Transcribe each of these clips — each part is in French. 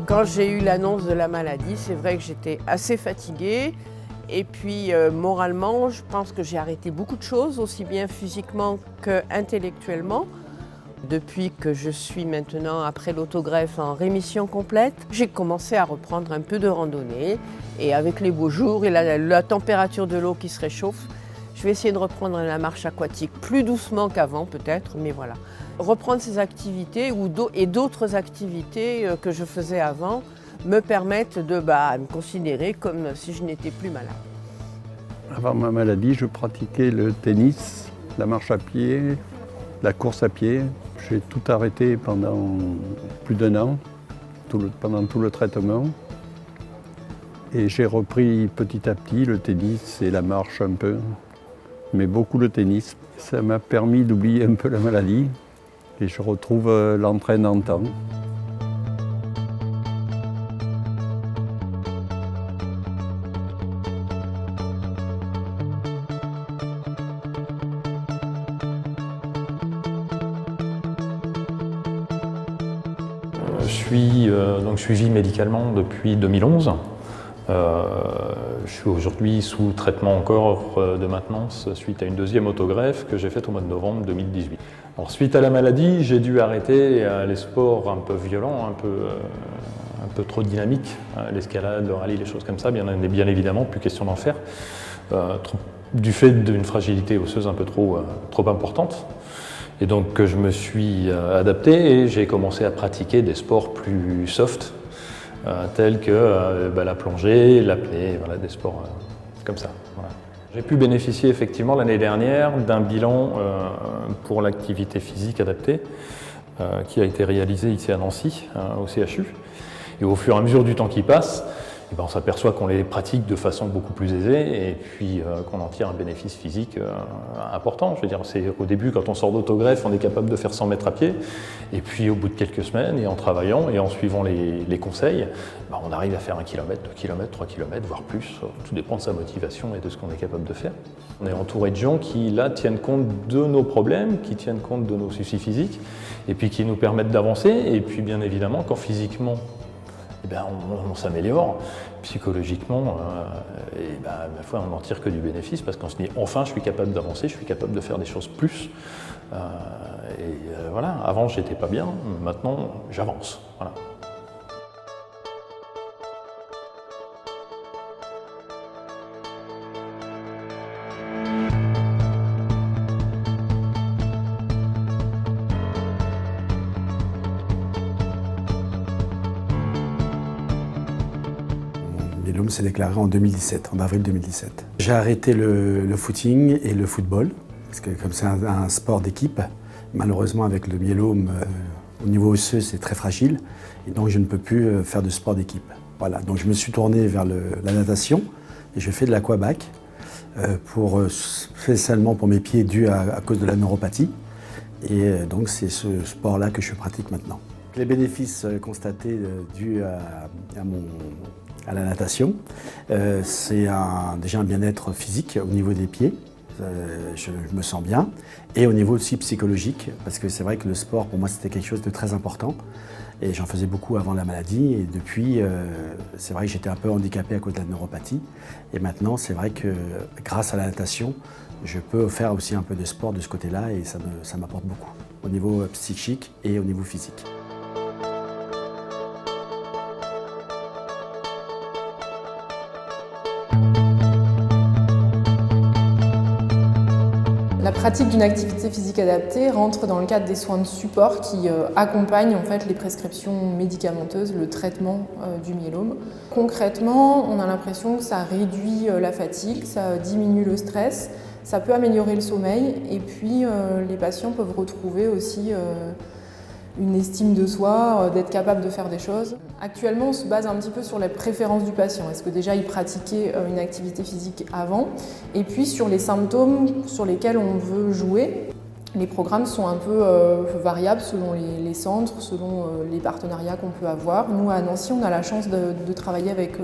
Quand j'ai eu l'annonce de la maladie, c'est vrai que j'étais assez fatiguée. Et puis moralement, je pense que j'ai arrêté beaucoup de choses, aussi bien physiquement qu'intellectuellement. Depuis que je suis maintenant, après l'autogreffe, en rémission complète, j'ai commencé à reprendre un peu de randonnée. Et avec les beaux jours et la température de l'eau qui se réchauffe, je vais essayer de reprendre la marche aquatique plus doucement qu'avant peut-être, mais voilà. Reprendre ces activités et d'autres activités que je faisais avant me permettent de me considérer comme si je n'étais plus malade. Avant ma maladie, je pratiquais le tennis, la marche à pied, la course à pied. J'ai tout arrêté pendant plus d'1 an, pendant tout le traitement. Et j'ai repris petit à petit le tennis et la marche un peu, mais beaucoup le tennis. Ça m'a permis d'oublier un peu la maladie et je retrouve l'entrain d'antan. Je suis donc suivi médicalement depuis 2011. Je suis aujourd'hui sous traitement encore de maintenance suite à une deuxième autogreffe que j'ai faite au mois de novembre 2018. Alors, suite à la maladie, j'ai dû arrêter les sports un peu violents, un peu trop dynamiques, l'escalade, le rallye, les choses comme ça, bien évidemment, plus question d'en faire, du fait d'une fragilité osseuse un peu trop importante. Et donc je me suis adapté et j'ai commencé à pratiquer des sports plus soft, tels que la plongée, l'apnée, voilà, des sports comme ça. Voilà. J'ai pu bénéficier effectivement l'année dernière d'un bilan pour l'activité physique adaptée qui a été réalisé ici à Nancy, au CHU. Et au fur et à mesure du temps qui passe, on s'aperçoit qu'on les pratique de façon beaucoup plus aisée et puis qu'on en tire un bénéfice physique important. Je veux dire, c'est au début, quand on sort d'autogreffe, on est capable de faire 100 mètres à pied. Et puis au bout de quelques semaines, et en travaillant et en suivant les conseils, on arrive à faire 1 km, 2 km, 3 km, voire plus. Tout dépend de sa motivation et de ce qu'on est capable de faire. On est entouré de gens qui, là, tiennent compte de nos problèmes, qui tiennent compte de nos soucis physiques, et puis qui nous permettent d'avancer. Et puis bien évidemment, quand physiquement, on s'améliore psychologiquement, ma foi, on n'en tire que du bénéfice parce qu'on se dit enfin je suis capable d'avancer, je suis capable de faire des choses plus. Voilà, avant j'étais pas bien, maintenant j'avance. Voilà. Le myélome s'est déclaré en 2017, en avril 2017. J'ai arrêté le footing et le football, parce que comme c'est un sport d'équipe, malheureusement avec le myélome, au niveau osseux, c'est très fragile, et donc je ne peux plus faire de sport d'équipe. Voilà, donc je me suis tourné vers la natation, et je fais de l'aquabac, spécialement pour mes pieds dus à cause de la neuropathie, et donc c'est ce sport-là que je pratique maintenant. Les bénéfices constatés dus à la natation, c'est déjà un bien-être physique au niveau des pieds, je me sens bien, et au niveau aussi psychologique, parce que c'est vrai que le sport pour moi c'était quelque chose de très important, et j'en faisais beaucoup avant la maladie, et depuis c'est vrai que j'étais un peu handicapé à cause de la neuropathie, et maintenant c'est vrai que grâce à la natation, je peux faire aussi un peu de sport de ce côté-là, et ça m'apporte beaucoup, au niveau psychique et au niveau physique. La pratique d'une activité physique adaptée rentre dans le cadre des soins de support qui accompagnent en fait les prescriptions médicamenteuses, le traitement du myélome. Concrètement, on a l'impression que ça réduit la fatigue, ça diminue le stress, ça peut améliorer le sommeil et puis les patients peuvent retrouver aussi une estime de soi, d'être capable de faire des choses. Actuellement, on se base un petit peu sur les préférences du patient. Est-ce que déjà il pratiquait une activité physique avant? Et puis sur les symptômes sur lesquels on veut jouer. Les programmes sont un peu variables selon les centres, selon les partenariats qu'on peut avoir. Nous, à Nancy, on a la chance de travailler avec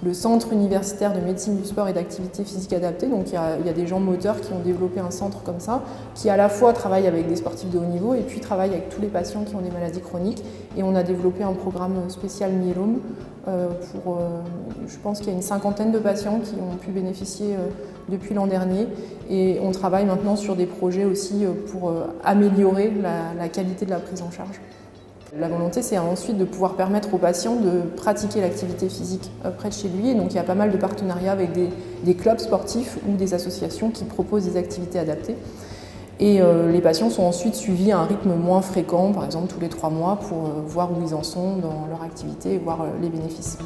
le Centre universitaire de médecine du sport et d'activité physique adaptée. Donc il y a des gens moteurs qui ont développé un centre comme ça, qui à la fois travaillent avec des sportifs de haut niveau et puis travaillent avec tous les patients qui ont des maladies chroniques. Et on a développé un programme spécial myélome je pense qu'il y a une 50aine de patients qui ont pu bénéficier depuis l'an dernier. Et on travaille maintenant sur des projets aussi pour améliorer la qualité de la prise en charge. La volonté, c'est ensuite de pouvoir permettre aux patients de pratiquer l'activité physique près de chez lui. Et donc il y a pas mal de partenariats avec des clubs sportifs ou des associations qui proposent des activités adaptées. Et les patients sont ensuite suivis à un rythme moins fréquent, par exemple tous les 3 mois, pour voir où ils en sont dans leur activité et voir les bénéfices.